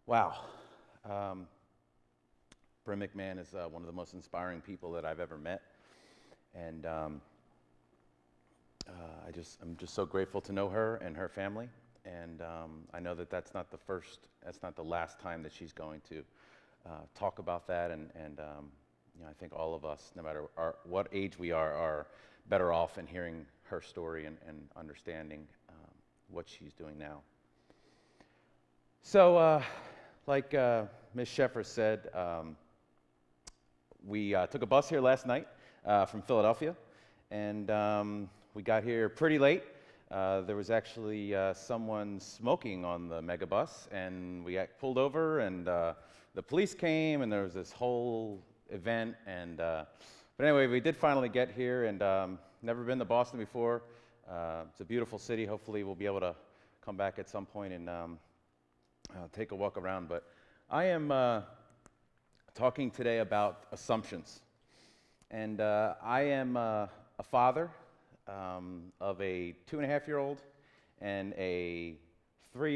Wow. Um, Bryn McMahon is one of the most inspiring people that I've ever met. And I'm just so grateful to know her and her family. And I know that that's not the last time that she's going to talk about that. And I think all of us, no matter what age we are better off in hearing her story and understanding what she's doing now. So, like Ms. Sheffer said, we took a bus here last night from Philadelphia, and we got here pretty late. There was actually someone smoking on the megabus, and we got pulled over, and the police came, and there was this whole event. And but anyway, we did finally get here, and never been to Boston before. It's a beautiful city. Hopefully, we'll be able to come back at some point and take a walk around. But I am talking today about assumptions. And I am a father of a 2.5-year-old and a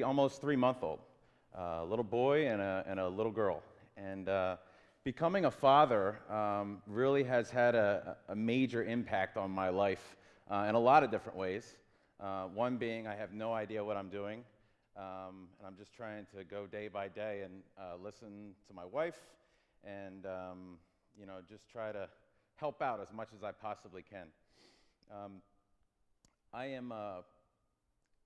almost 3-month-old, little boy and a little girl. And becoming a father really has had a major impact on my life in a lot of different ways. One being I have no idea what I'm doing. And I'm just trying to go day by day and listen to my wife and just try to help out as much as I possibly can. I am a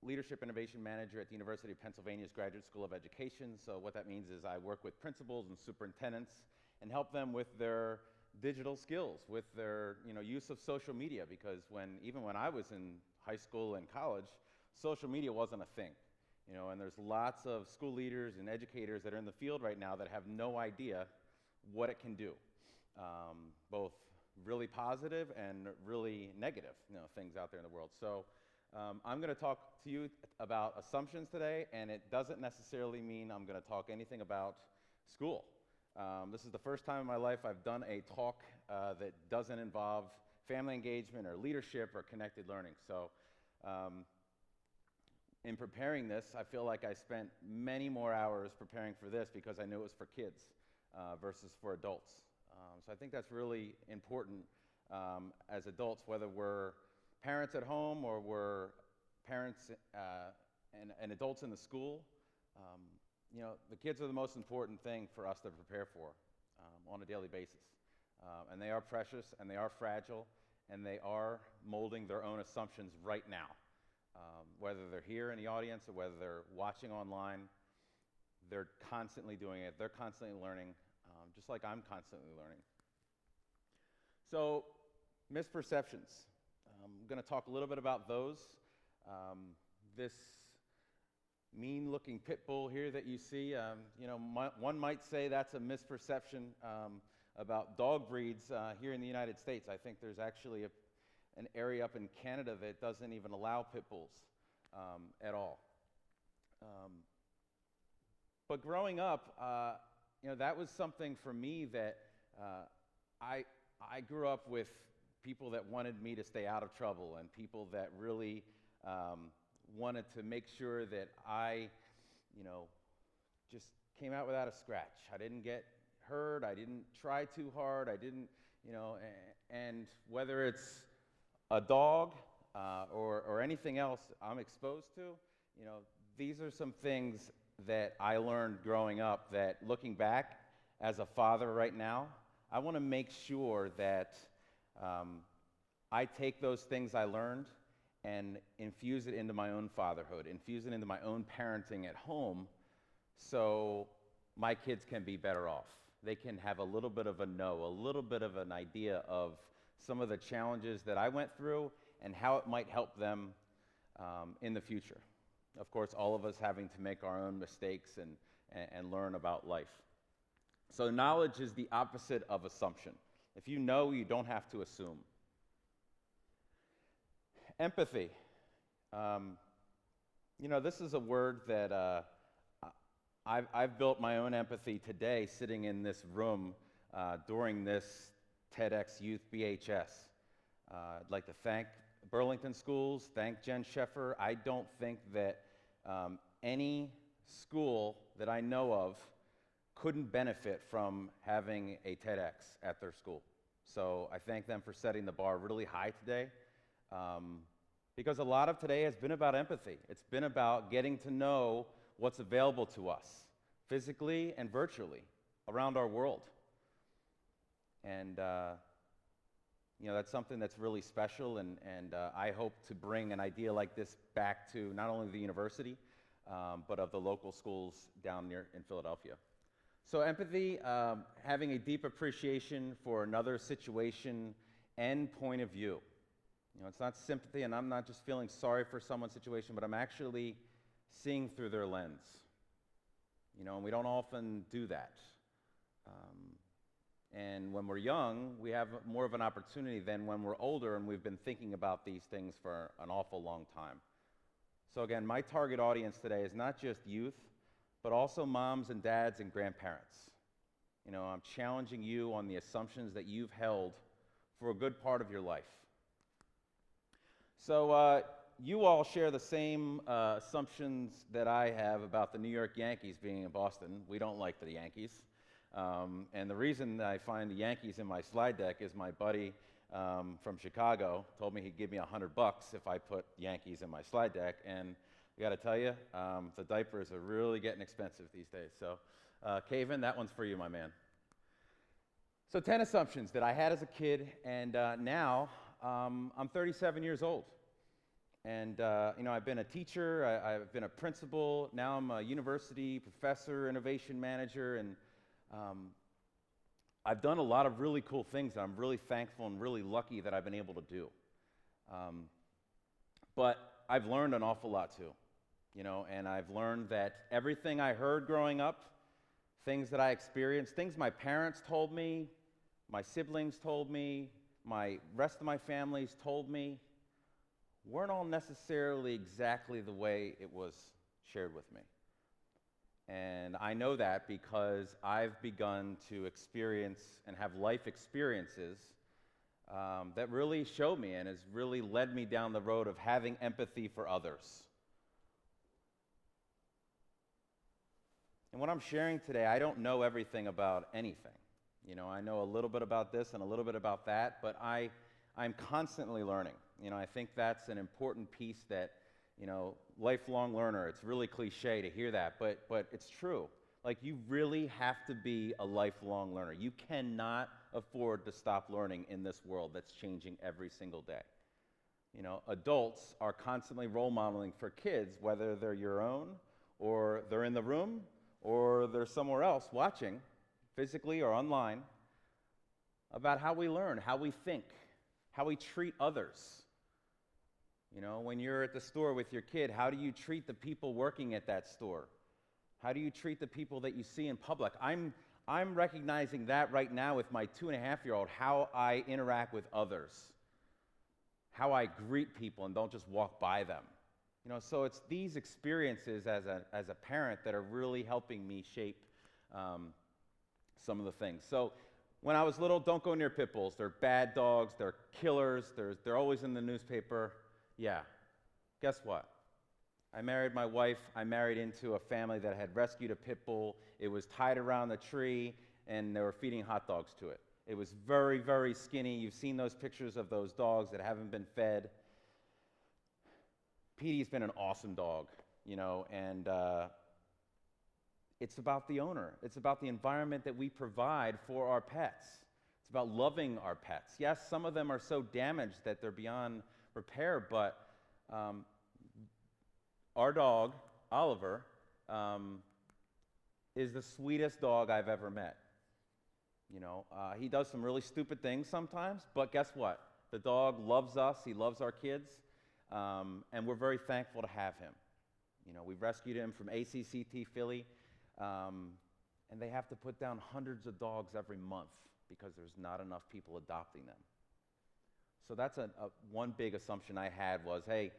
Leadership Innovation Manager at the University of Pennsylvania's Graduate School of Education. So what that means is I work with principals and superintendents and help them with their digital skills, with their use of social media, because even when I was in high school and college, social media wasn't a thing. And there's lots of school leaders and educators that are in the field right now that have no idea what it can do, both really positive and really negative things out there in the world. So I'm going to talk to you about assumptions today, and it doesn't necessarily mean I'm going to talk anything about school. This is the first time in my life I've done a talk that doesn't involve family engagement or leadership or connected learning. So in preparing this, I feel like I spent many more hours preparing for this because I knew it was for kids versus for adults. So I think that's really important as adults, whether we're parents at home or we're parents and adults in the school. The kids are the most important thing for us to prepare for on a daily basis. And they are precious, and they are fragile, and they are molding their own assumptions right now. Whether they're here in the audience or whether they're watching online, they're constantly doing it. They're constantly learning, just like I'm constantly learning. So, misperceptions. I'm going to talk a little bit about those. This mean-looking pit bull here that you see, one might say that's a misperception about dog breeds here in the United States. I think there's actually an area up in Canada that doesn't even allow pit bulls at all. But growing up, that was something for me that I grew up with people that wanted me to stay out of trouble and people that really wanted to make sure that I, just came out without a scratch. I didn't get hurt. I didn't try too hard. I didn't, and whether it's a dog or anything else I'm exposed to, these are some things that I learned growing up that, looking back as a father right now, I want to make sure that I take those things I learned and infuse it into my own fatherhood, infuse it into my own parenting at home, so my kids can be better off. They can have a little bit of a little bit of an idea of some of the challenges that I went through and how it might help them in the future. Of course, all of us having to make our own mistakes and learn about life. So knowledge is the opposite of assumption. If you know, you don't have to assume. Empathy. This is a word that I've built my own empathy today sitting in this room during this TEDxYouth BHS. I'd like to thank Burlington Schools, thank Jen Sheffer. I don't think that any school that I know of couldn't benefit from having a TEDx at their school. So I thank them for setting the bar really high today, because a lot of today has been about empathy. It's been about getting to know what's available to us, physically and virtually, around our world. And you know, that's something that's really special, and I hope to bring an idea like this back to not only the university, but of the local schools down near in Philadelphia. So empathy, having a deep appreciation for another situation and point of view. You know, it's not sympathy, and I'm not just feeling sorry for someone's situation, but I'm actually seeing through their lens. You know, and we don't often do that. And when we're young, we have more of an opportunity than when we're older and we've been thinking about these things for an awful long time. So again, my target audience today is not just youth, but also moms and dads and grandparents. You know, I'm challenging you on the assumptions that you've held for a good part of your life. So you all share the same assumptions that I have about the New York Yankees being in Boston. We don't like the Yankees. And the reason I find the Yankees in my slide deck is my buddy from Chicago told me he'd give me $100 if I put Yankees in my slide deck. And I got to tell you, the diapers are really getting expensive these days. So, Caven, that one's for you, my man. So 10 assumptions that I had as a kid, and now I'm 37 years old. And you know, I've been a teacher, I've been a principal, now I'm a university professor, innovation manager, and I've done a lot of really cool things that I'm really thankful and really lucky that I've been able to do. But I've learned an awful lot too, you know, and I've learned that everything I heard growing up, things that I experienced, things my parents told me, my siblings told me, my rest of my family's told me, weren't all necessarily exactly the way it was shared with me. And I know that because I've begun to experience and have life experiences that really showed me and has really led me down the road of having empathy for others. And what I'm sharing today, I don't know everything about anything. You know, I know a little bit about this and a little bit about that, but I'm constantly learning. You know, I think that's an important piece that, you know, lifelong learner, it's really cliche to hear that, but it's true. Like, you really have to be a lifelong learner. You cannot afford to stop learning in this world that's changing every single day. You know, adults are constantly role modeling for kids, whether they're your own, or they're in the room, or they're somewhere else watching, physically or online, about how we learn, how we think, how we treat others. You know, when you're at the store with your kid, how do you treat the people working at that store? How do you treat the people that you see in public? I'm recognizing that right now with my 2.5-year-old, how I interact with others, how I greet people and don't just walk by them. You know, so it's these experiences as a parent that are really helping me shape some of the things. So when I was little, don't go near pit bulls. They're bad dogs, they're killers, they're always in the newspaper. Yeah, guess what? I married my wife. I married into a family that had rescued a pit bull. It was tied around the tree, and they were feeding hot dogs to it. It was very, very skinny. You've seen those pictures of those dogs that haven't been fed. Petey's been an awesome dog, you know, and it's about the owner. It's about the environment that we provide for our pets. It's about loving our pets. Yes, some of them are so damaged that they're beyond repair, but our dog, Oliver, is the sweetest dog I've ever met. You know, he does some really stupid things sometimes, but guess what? The dog loves us, he loves our kids, and we're very thankful to have him. You know, we rescued him from ACCT Philly, and they have to put down hundreds of dogs every month because there's not enough people adopting them. So that's one big assumption I had was, hey,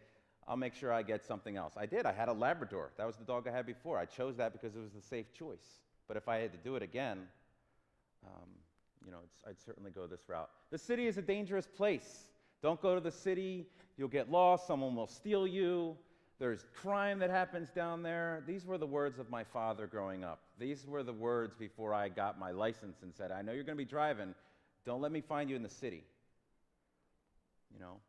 I'll make sure I get something else. I did. I had a Labrador. That was the dog I had before. I chose that because it was the safe choice. But if I had to do it again, you know, I'd certainly go this route. The city is a dangerous place. Don't go to the city. You'll get lost. Someone will steal you. There's crime that happens down there. These were the words of my father growing up. These were the words before I got my license and said, I know you're going to be driving. Don't let me find you in the city. You know,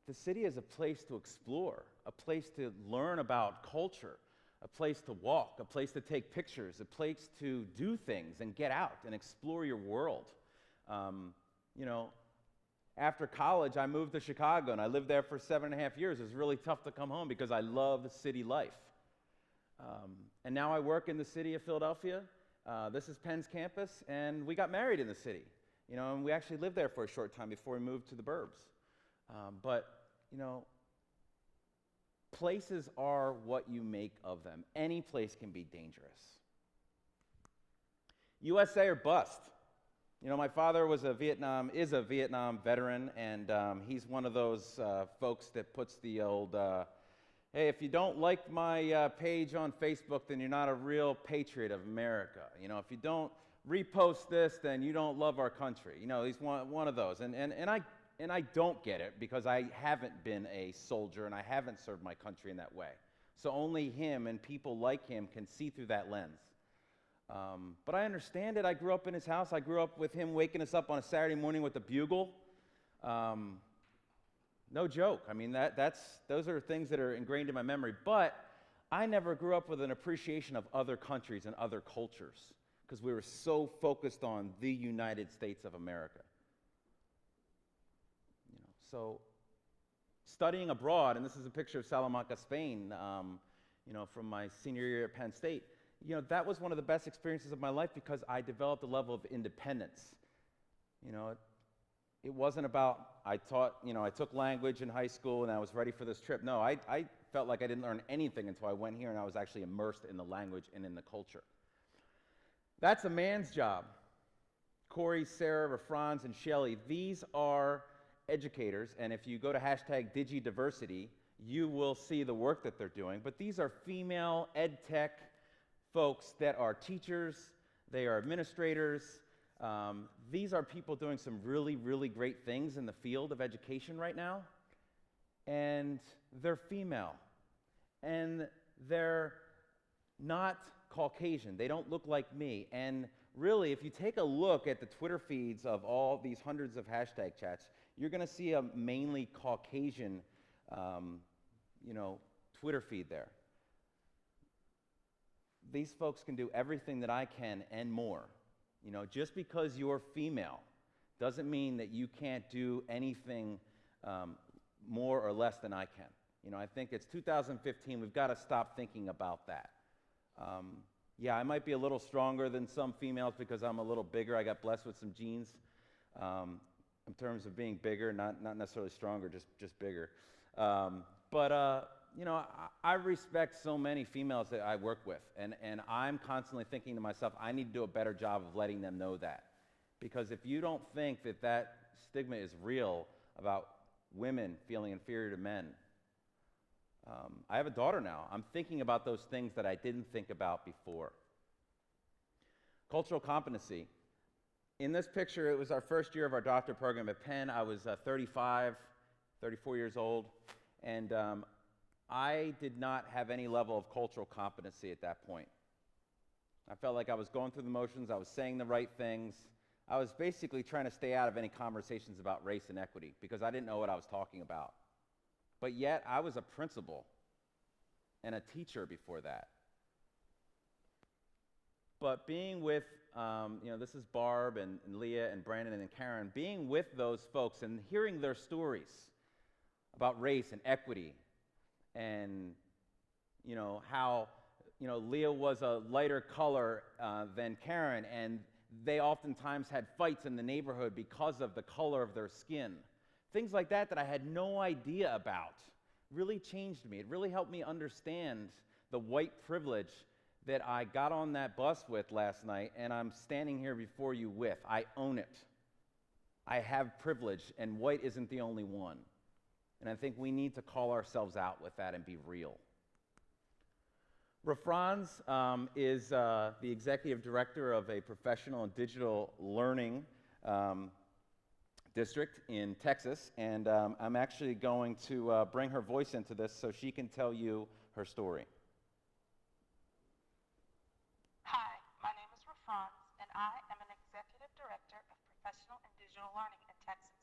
the city is a place to explore, a place to learn about culture, a place to walk, a place to take pictures, a place to do things and get out and explore your world. You know, after college, I moved to Chicago, and I lived there for 7.5 years. It was really tough to come home because I love city life. And now I work in the city of Philadelphia. This is Penn's campus, and we got married in the city. You know, and we actually lived there for a short time before we moved to the burbs. But, you know, places are what you make of them. Any place can be dangerous. U.S.A. or bust. You know, my father is a Vietnam veteran, and he's one of those folks that puts the old, hey, if you don't like my page on Facebook, then you're not a real patriot of America. You know, if you don't repost this, then you don't love our country. You know, he's one of those. And I don't get it because I haven't been a soldier and I haven't served my country in that way. So only him and people like him can see through that lens. But I understand it. I grew up in his house. I grew up with him waking us up on a Saturday morning with the bugle. No joke. I mean, those are things that are ingrained in my memory. But I never grew up with an appreciation of other countries and other cultures because we were so focused on the United States of America. You know, so studying abroad, and this is a picture of Salamanca, Spain, you know, from my senior year at Penn State. You know, that was one of the best experiences of my life because I developed a level of independence. You know, it wasn't about, I took language in high school and I was ready for this trip. No, I felt like I didn't learn anything until I went here and I was actually immersed in the language and in the culture. That's a man's job. Corey, Sarah, Franz, and Shelley, these are educators, and if you go to #DigiDiversity, you will see the work that they're doing. But these are female ed tech folks that are teachers, they are administrators. These are people doing some really, really great things in the field of education right now. And they're female. And they're not Caucasian. They don't look like me. And really, if you take a look at the Twitter feeds of all these hundreds of hashtag chats, you're going to see a mainly Caucasian, you know, Twitter feed there. These folks can do everything that I can and more. You know, just because you're female doesn't mean that you can't do anything more or less than I can. You know, I think it's 2015. We've got to stop thinking about that. Yeah, I might be a little stronger than some females because I'm a little bigger. I got blessed with some genes in terms of being bigger, not necessarily stronger, just bigger. You know, I respect so many females that I work with, and I'm constantly thinking to myself, I need to do a better job of letting them know that. Because if you don't think that that stigma is real about women feeling inferior to men, I have a daughter now. I'm thinking about those things that I didn't think about before. Cultural competency. In this picture, it was our first year of our doctorate program at Penn. I was 34 years old, and I did not have any level of cultural competency at that point. I felt like I was going through the motions, I was saying the right things. I was basically trying to stay out of any conversations about race and equity because I didn't know what I was talking about. But yet, I was a principal and a teacher before that. But being with, you know, this is Barb and Leah and Brandon and Karen, being with those folks and hearing their stories about race and equity, and you know how Leah was a lighter color than Karen, and they oftentimes had fights in the neighborhood because of the color of their skin. Things like that I had no idea about really changed me. It really helped me understand the white privilege that I got on that bus with last night and I'm standing here before you with. I own it. I have privilege, and white isn't the only one. And I think we need to call ourselves out with that and be real. Franz is the executive director of a professional and digital learning district in Texas, and I'm actually going to bring her voice into this so she can tell you her story. Hi, my name is Rafran, and I am an Executive Director of Professional and Digital Learning in Texas.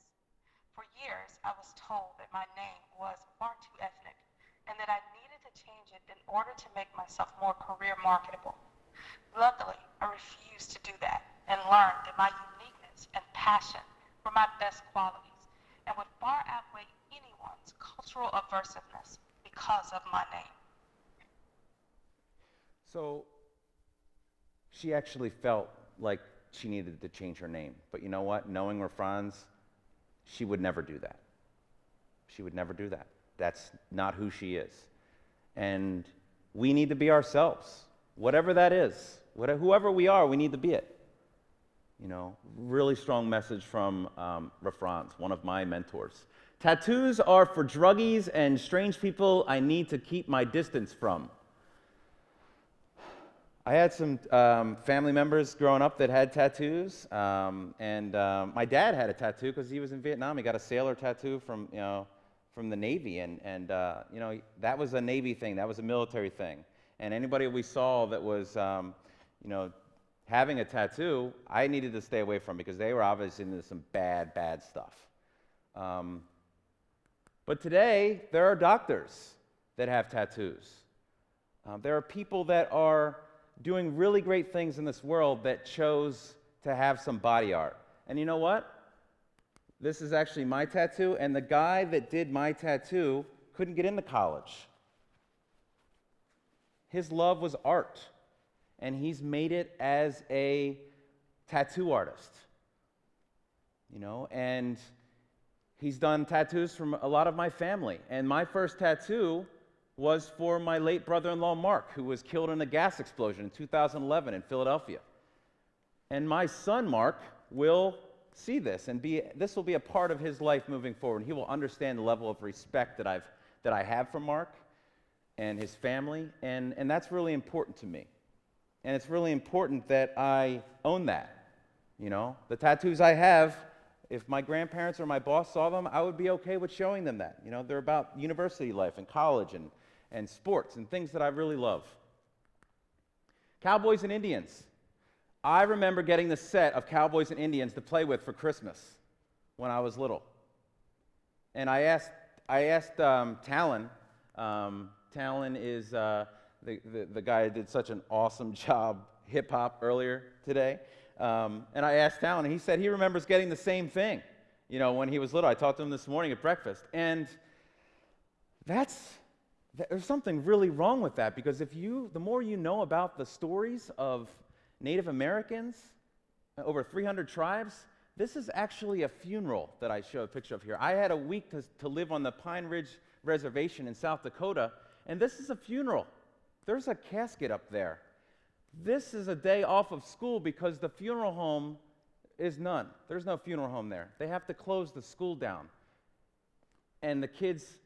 For years, I was told that my name was far too ethnic and that I needed to change it in order to make myself more career marketable. Luckily, I refused to do that and learned that my uniqueness and passion were my best qualities and would far outweigh anyone's cultural aversiveness because of my name. So she actually felt like she needed to change her name. But you know what? Knowing Rafran's, she would never do that. She would never do that. That's not who she is. And we need to be ourselves, whatever that is. Whoever we are, we need to be it. You know, really strong message from Rafran's, one of my mentors. Tattoos are for druggies and strange people I need to keep my distance from. I had some family members growing up that had tattoos, and my dad had a tattoo because he was in Vietnam. He got a sailor tattoo from, from the Navy, and that was a Navy thing. That was a military thing. And anybody we saw that was, having a tattoo, I needed to stay away from because they were obviously into some bad, bad stuff. But today, there are doctors that have tattoos. There are people that are doing really great things in this world that chose to have some body art. And you know what? This is actually my tattoo, and the guy that did my tattoo couldn't get into college. His love was art, and he's made it as a tattoo artist. And he's done tattoos from a lot of my family. And my first tattoo was for my late brother-in-law, Mark, who was killed in a gas explosion in 2011 in Philadelphia. And my son, Mark, will see this, and this will be a part of his life moving forward. He will understand the level of respect that I have for Mark and his family, and that's really important to me. And it's really important that I own that. The tattoos I have, if my grandparents or my boss saw them, I would be okay with showing them that. They're about university life and college and sports and things that I really love. Cowboys and Indians. I remember getting the set of Cowboys and Indians to play with for Christmas when I was little. And I asked Talon. Talon is the guy who did such an awesome job hip-hop earlier today. And I asked Talon, and he said he remembers getting the same thing, when he was little. I talked to him this morning at breakfast. And there's something really wrong with that, because the more you know about the stories of Native Americans, over 300 tribes, this is actually a funeral that I show a picture of here. I had a week to live on the Pine Ridge Reservation in South Dakota, and this is a funeral. There's a casket up there. This is a day off of school because the funeral home is none. There's no funeral home there. They have to close the school down. And the kids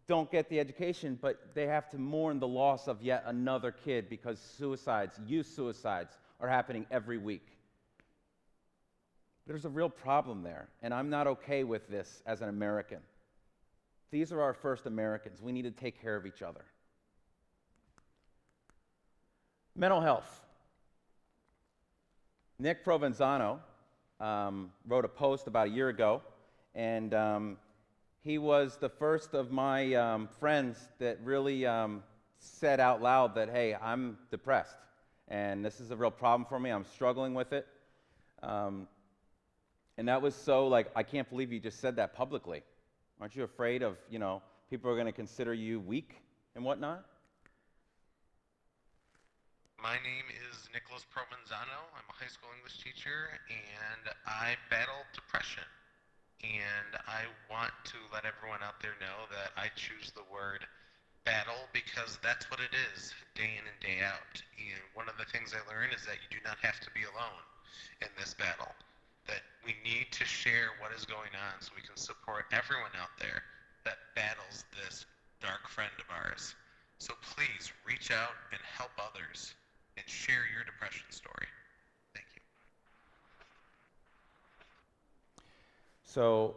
don't get the education, but they have to mourn the loss of yet another kid because youth suicides, are happening every week. There's a real problem there, and I'm not okay with this as an American. These are our first Americans. We need to take care of each other. Mental health. Nick Provenzano wrote a post about a year ago, and he was the first of my friends that really said out loud that, hey, I'm depressed, and this is a real problem for me. I'm struggling with it. And that was so, I can't believe you just said that publicly. Aren't you afraid of, people are going to consider you weak and whatnot? My name is Nicholas Provenzano. I'm a high school English teacher, and I battle depression. And I want to let everyone out there know that I choose the word battle because that's what it is, day in and day out. And one of the things I learned is that you do not have to be alone in this battle, that we need to share what is going on so we can support everyone out there that battles this dark friend of ours. So please reach out and help others and share your depression story. Thank you. So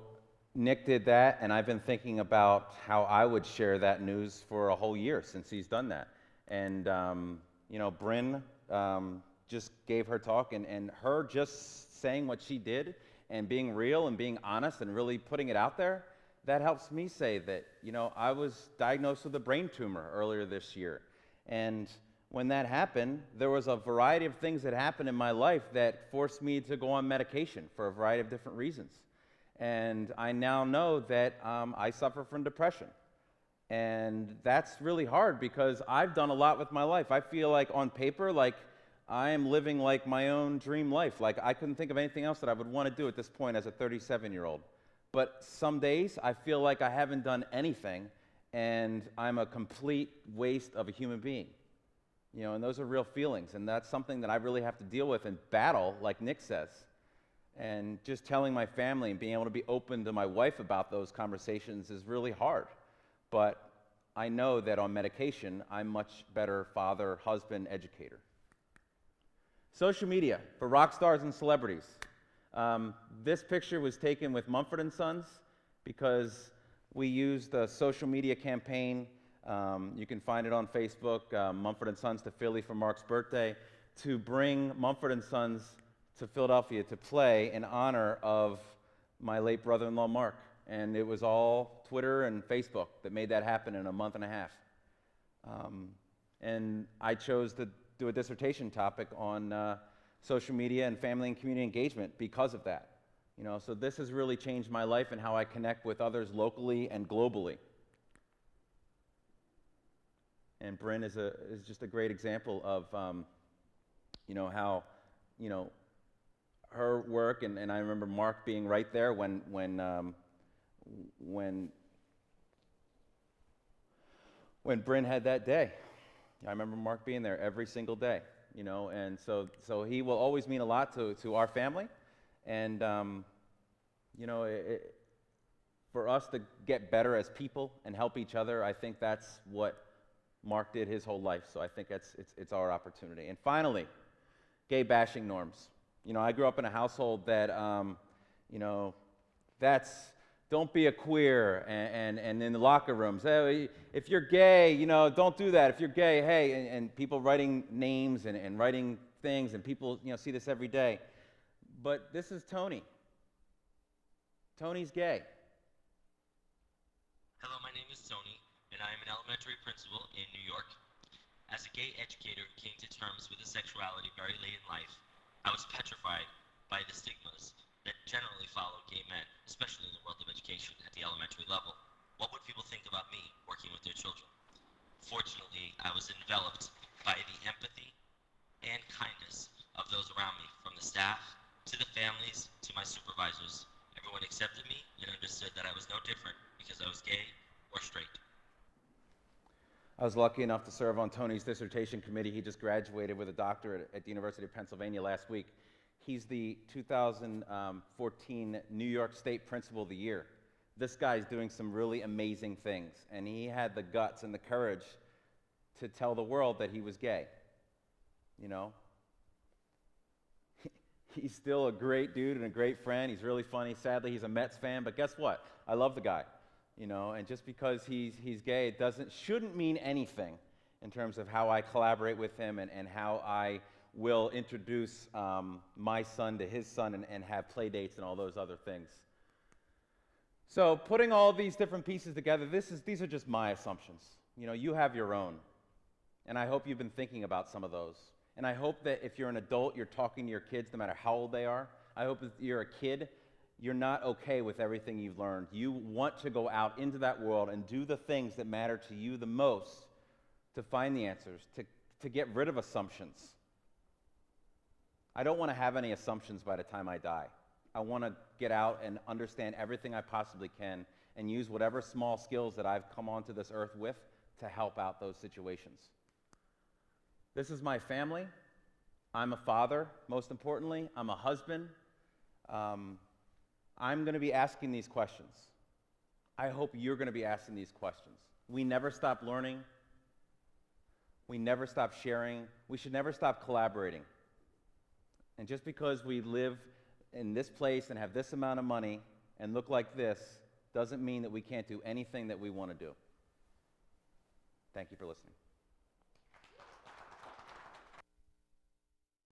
Nick did that, and I've been thinking about how I would share that news for a whole year since he's done that. And, you know, Bryn just gave her talk, and her just saying what she did and being real and being honest and really putting it out there, that helps me say that, you know, I was diagnosed with a brain tumor earlier this year. And when that happened, there was a variety of things that happened in my life that forced me to go on medication for a variety of different reasons. And I now know that I suffer from depression. And that's really hard because I've done a lot with my life. I feel like on paper, like I am living like my own dream life. Like I couldn't think of anything else that I would want to do at this point as a 37-year-old. But some days I feel like I haven't done anything and I'm a complete waste of a human being. You know, and those are real feelings, and that's something that I really have to deal with and battle, like Nick says. And just telling my family and being able to be open to my wife about those conversations is really hard. But I know that on medication, I'm much better father, husband, educator. Social media for rock stars and celebrities. This picture was taken with Mumford & Sons because we used a social media campaign. You can find it on Facebook, Mumford & Sons to Philly for Mark's birthday, to bring Mumford & Sons to Philadelphia to play in honor of my late brother-in-law, Mark. And it was all Twitter and Facebook that made that happen in a month and a half. And I chose to do a dissertation topic on social media and family and community engagement because of that. You know, so this has really changed my life and how I connect with others locally and globally. And Bryn is just a great example of, you know, how, you know, her work, and I remember Mark being right there when Bryn had that day. I remember Mark being there every single day, you know, and so he will always mean a lot to our family, and you know, for us to get better as people and help each other, I think that's what Mark did his whole life, so I think it's our opportunity. And finally, gay bashing norms. You know, I grew up in a household that, you know, don't be a queer, and in the locker rooms, hey, if you're gay, you know, don't do that. If you're gay, hey, and people writing names and writing things, and people, you know, see this every day. But this is Tony. Tony's gay. Hello, my name is Tony, and I am an elementary principal in New York. As a gay educator who came to terms with his sexuality very late in life, I was petrified by the stigmas that generally follow gay men, especially in the world of education at the elementary level. What would people think about me working with their children? Fortunately, I was enveloped by the empathy and kindness of those around me, from the staff, to the families, to my supervisors. Everyone accepted me and understood that I was no different because I was gay or straight. I was lucky enough to serve on Tony's dissertation committee. He just graduated with a doctorate at the University of Pennsylvania last week. He's the 2014 New York State Principal of the Year. This guy's doing some really amazing things, and he had the guts and the courage to tell the world that he was gay. You know? He's still a great dude and a great friend. He's really funny. Sadly, he's a Mets fan, but guess what? I love the guy. You know, and just because he's gay, it shouldn't mean anything in terms of how I collaborate with him and how I will introduce my son to his son and have play dates and all those other things. So putting all these different pieces together, these are just my assumptions. You know, you have your own. And I hope you've been thinking about some of those. And I hope that if you're an adult, you're talking to your kids no matter how old they are. I hope if you're a kid, you're not okay with everything you've learned. You want to go out into that world and do the things that matter to you the most to find the answers, to get rid of assumptions. I don't want to have any assumptions by the time I die. I want to get out and understand everything I possibly can and use whatever small skills that I've come onto this earth with to help out those situations. This is my family. I'm a father, most importantly. I'm a husband. I'm going to be asking these questions. I hope you're going to be asking these questions. We never stop learning. We never stop sharing. We should never stop collaborating. And just because we live in this place and have this amount of money and look like this doesn't mean that we can't do anything that we want to do. Thank you for listening.